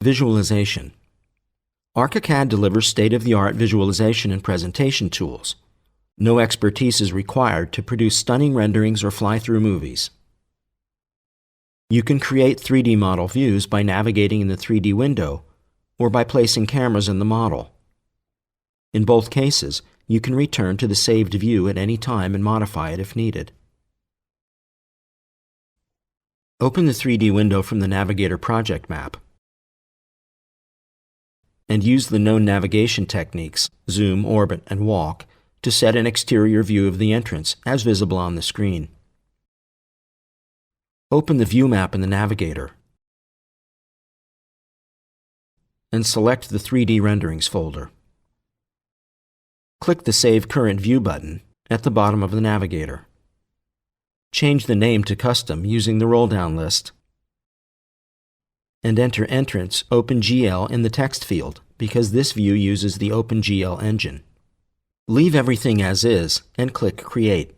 Visualization. ArchiCAD delivers state-of-the-art visualization and presentation tools. No expertise is required to produce stunning renderings or fly-through movies. You can create 3D model views by navigating in the 3D window or by placing cameras in the model. In both cases, you can return to the saved view at any time and modify it if needed. Open the 3D window from the Navigator project map and use the known navigation techniques, zoom, orbit, and walk, to set an exterior view of the entrance as visible on the screen. Open the view map in the Navigator and select the 3D Renderings folder. Click the Save Current View button at the bottom of the Navigator. Change the name to Custom using the roll-down list and enter Entrance OpenGL in the text field because this view uses the OpenGL engine. Leave everything as is and click Create.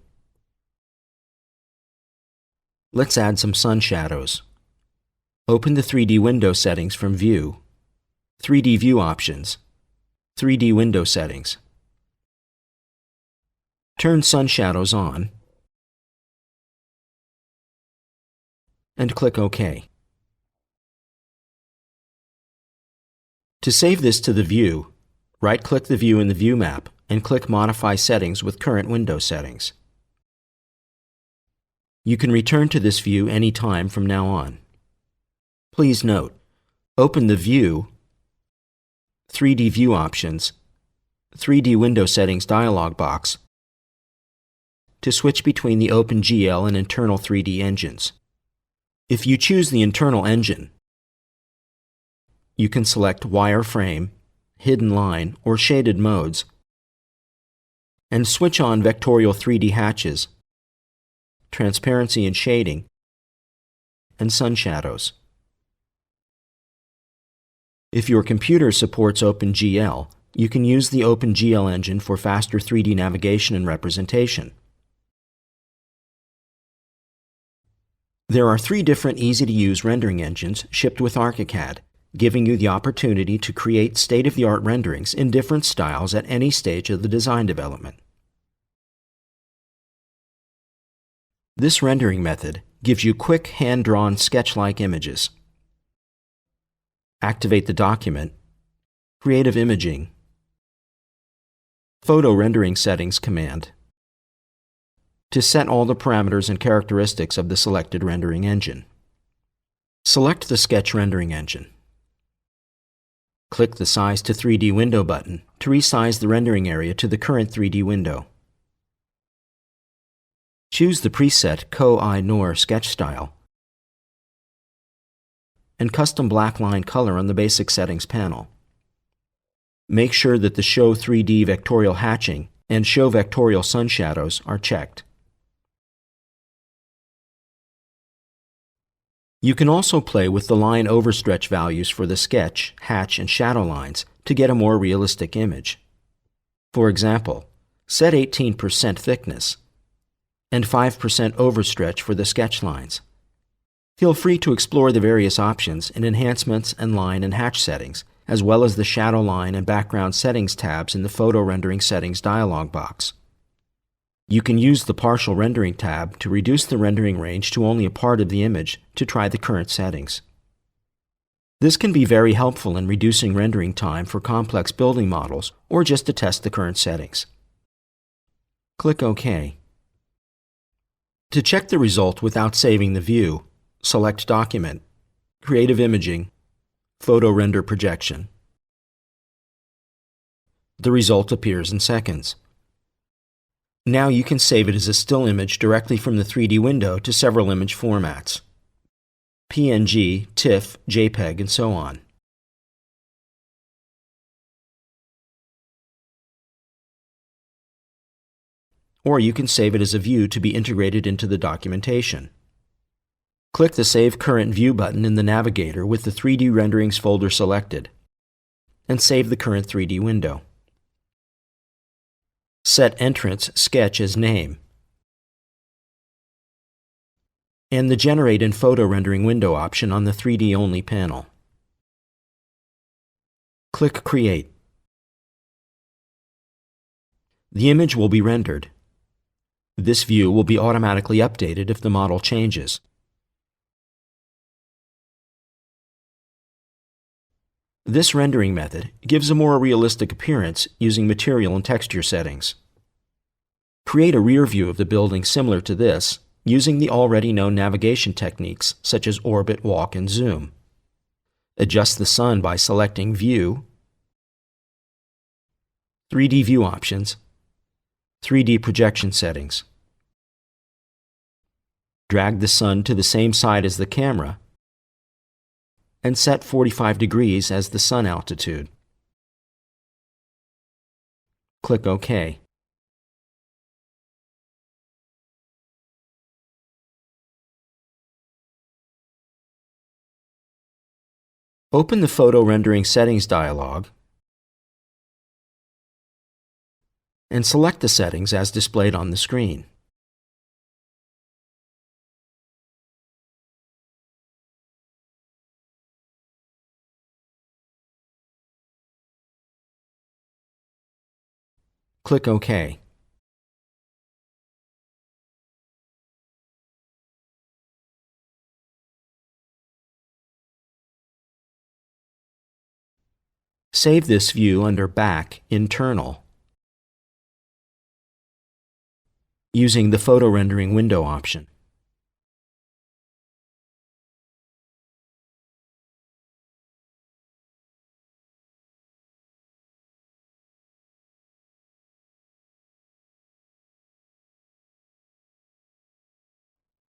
Let's add some sun shadows. Open the 3D window settings from View, 3D View Options, 3D Window Settings. Turn sun shadows on and click OK. To save this to the view, right-click the view in the view map and click Modify Settings with current window settings. You can return to this view any time from now on. Please note, open the View, 3D View Options, 3D Window Settings dialog box to switch between the OpenGL and internal 3D engines. If you choose the internal engine, you can select wireframe, hidden line, or shaded modes, and switch on vectorial 3D hatches, transparency and shading, and sun shadows. If your computer supports OpenGL, you can use the OpenGL engine for faster 3D navigation and representation. There are 3 different easy-to-use rendering engines shipped with ArchiCAD, giving you the opportunity to create state-of-the-art renderings in different styles at any stage of the design development. This rendering method gives you quick hand-drawn sketch-like images. Activate the document, Creative Imaging, Photo Rendering Settings command to set all the parameters and characteristics of the selected rendering engine. Select the Sketch Rendering Engine. Click the Size to 3D Window button to resize the rendering area to the current 3D window. Choose the preset Koh-i-Noor sketch style and custom black line color on the Basic Settings panel. Make sure that the Show 3D Vectorial Hatching and Show Vectorial Sun Shadows are checked. You can also play with the line overstretch values for the sketch, hatch, and shadow lines to get a more realistic image. For example, set 18% thickness and 5% overstretch for the sketch lines. Feel free to explore the various options in Enhancements and Line and Hatch settings, as well as the Shadow Line and Background Settings tabs in the Photo Rendering Settings dialog box. You can use the Partial Rendering tab to reduce the rendering range to only a part of the image to try the current settings. This can be very helpful in reducing rendering time for complex building models or just to test the current settings. Click OK. To check the result without saving the view, select Document, Creative Imaging, Photo Render Projection. The result appears in seconds. Now you can save it as a still image directly from the 3D window to several image formats: PNG, TIFF, JPEG, and so on. Or you can save it as a view to be integrated into the documentation. Click the Save Current View button in the Navigator with the 3D Renderings folder selected, and save the current 3D window. Set Entrance Sketch as name, and the Generate in Photo Rendering window option on the 3D Only panel. Click Create. The image will be rendered. This view will be automatically updated if the model changes. This rendering method gives a more realistic appearance using material and texture settings. Create a rear view of the building similar to this using the already known navigation techniques such as orbit, walk, and zoom. Adjust the sun by selecting View, 3D View Options, 3D Projection Settings. Drag the sun to the same side as the camera and set 45 degrees as the sun altitude. Click OK. Open the Photo Rendering Settings dialog and select the settings as displayed on the screen. Click OK. Save this view under Back, Internal, using the Photo Rendering Window option.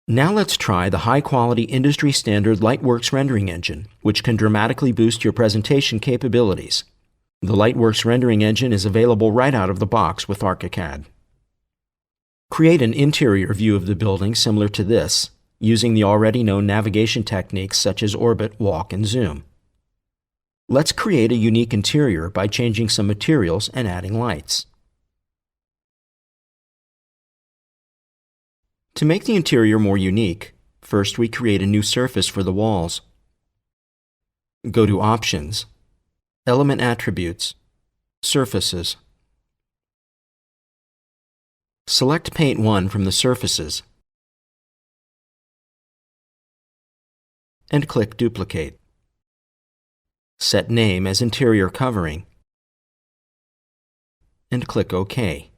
Now let's try the high-quality industry-standard LightWorks Rendering engine, which can dramatically boost your presentation capabilities. The LightWorks Rendering engine is available right out of the box with ArchiCAD. Create an interior view of the building similar to this, using the already known navigation techniques such as orbit, walk, and zoom. Let's create a unique interior by changing some materials and adding lights. To make the interior more unique, first we create a new surface for the walls. Go to Options, Element Attributes, Surfaces. Select Paint 1 from the Surfaces and click Duplicate. Set Name as Interior Covering and click OK.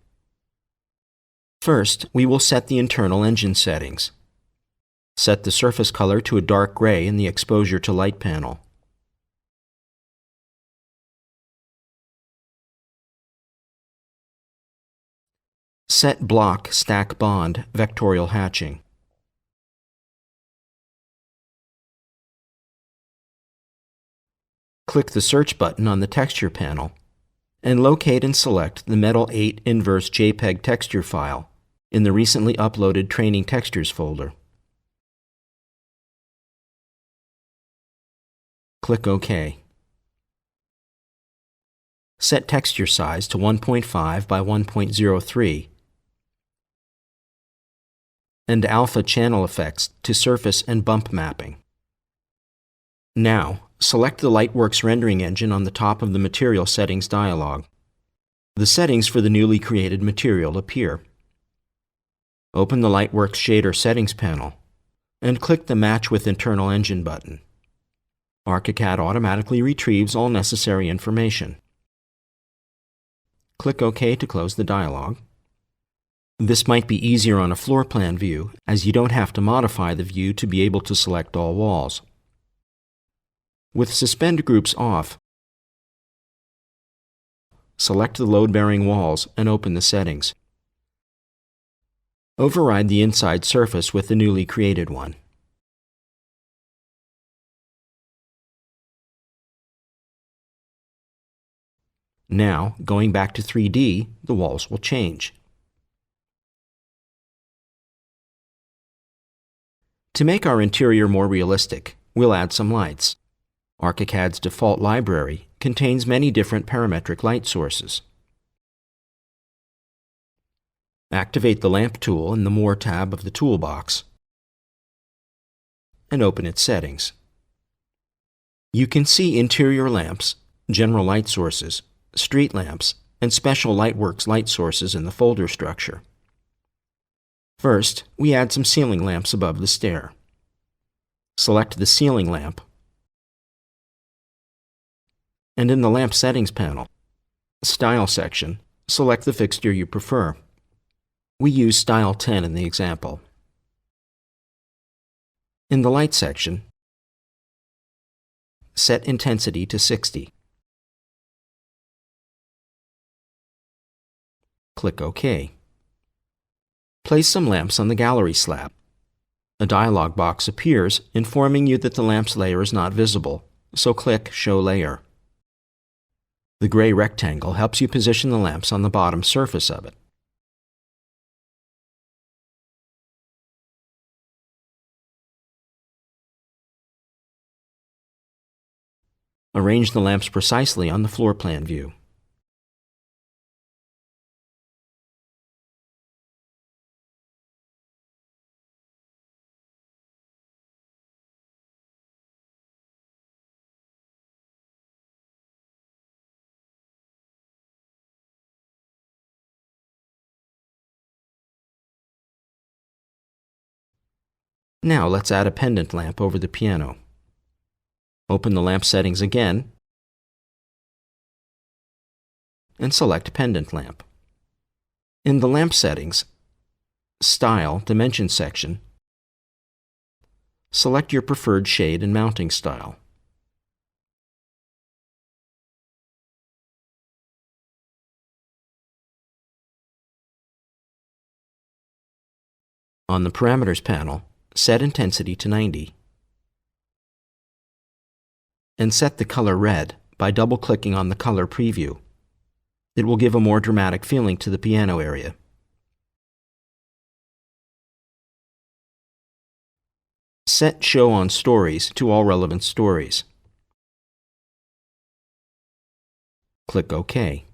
First, we will set the internal engine settings. Set the surface color to a dark gray in the Exposure to Light panel. Set Block Stack Bond Vectorial Hatching. Click the Search button on the Texture panel and locate and select the Metal 8 Inverse JPEG texture file in the recently uploaded Training Textures folder. Click OK. Set texture size to 1.5 by 1.03 and alpha channel effects to surface and bump mapping. Now, select the LightWorks Rendering engine on the top of the Material Settings dialog. The settings for the newly created material appear. Open the LightWorks Shader Settings panel and click the Match with Internal Engine button. ArchiCAD automatically retrieves all necessary information. Click OK to close the dialog. This might be easier on a floor plan view, as you don't have to modify the view to be able to select all walls. With Suspend Groups off, select the load-bearing walls and open the settings. Override the inside surface with the newly created one. Now, going back to 3D, the walls will change. To make our interior more realistic, we'll add some lights. ArchiCAD's default library contains many different parametric light sources. Activate the Lamp tool in the More tab of the toolbox and open its settings. You can see interior lamps, general light sources, street lamps, and special LightWorks light sources in the folder structure. First, we add some ceiling lamps above the stair. Select the ceiling lamp, and in the Lamp Settings panel, Style section, select the fixture you prefer. We use Style 10 in the example. In the Light section, set intensity to 60. Click OK. Place some lamps on the gallery slab. A dialog box appears informing you that the lamp's layer is not visible, so click Show Layer. The gray rectangle helps you position the lamps on the bottom surface of it. Arrange the lamps precisely on the floor plan view. Now let's add a pendant lamp over the piano. Open the lamp settings again and select Pendant Lamp. In the Lamp Settings, Style Dimension section, select your preferred shade and mounting style. On the Parameters panel, set intensity to 90. And set the color red by double-clicking on the color preview. It will give a more dramatic feeling to the piano area. Set Show on Stories to all relevant stories. Click OK.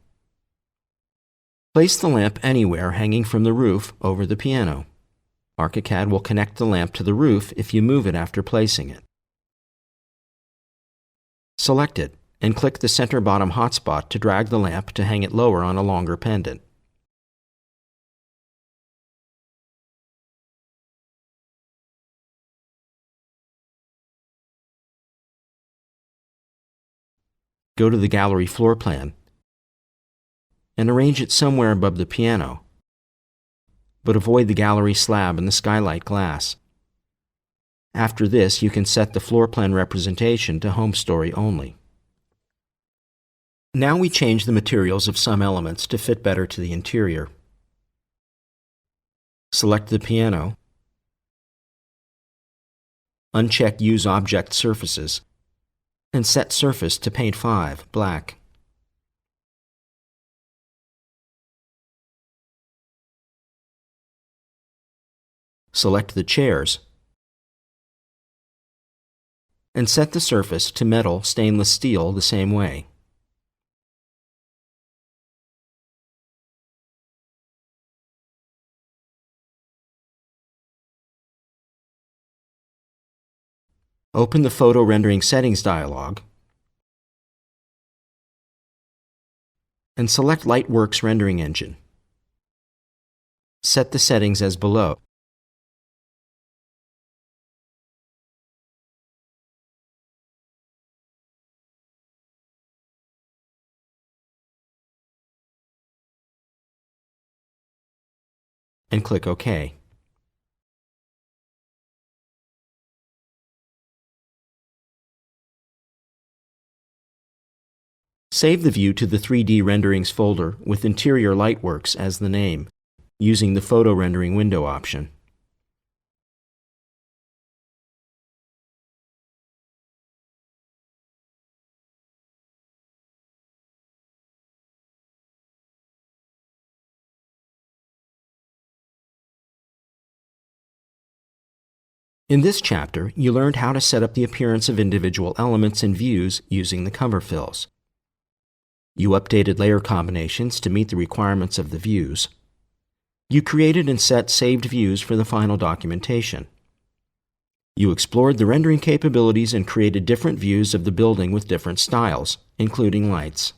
Place the lamp anywhere hanging from the roof over the piano. ArchiCAD will connect the lamp to the roof if you move it after placing it. Select it and click the center bottom hotspot to drag the lamp to hang it lower on a longer pendant. Go to the gallery floor plan and arrange it somewhere above the piano, but avoid the gallery slab and the skylight glass. After this, you can set the floor plan representation to home story only. Now we change the materials of some elements to fit better to the interior. Select the piano, uncheck Use Object Surfaces, and set Surface to Paint 5, black. Select the chairs and set the surface to metal stainless steel the same way. Open the Photo Rendering Settings dialog and select LightWorks Rendering Engine. Set the settings as below. And click OK. Save the view to the 3D Renderings folder with Interior LightWorks as the name, using the Photo Rendering window option. In this chapter, you learned how to set up the appearance of individual elements and views using the cover fills. You updated layer combinations to meet the requirements of the views. You created and set saved views for the final documentation. You explored the rendering capabilities and created different views of the building with different styles, including lights.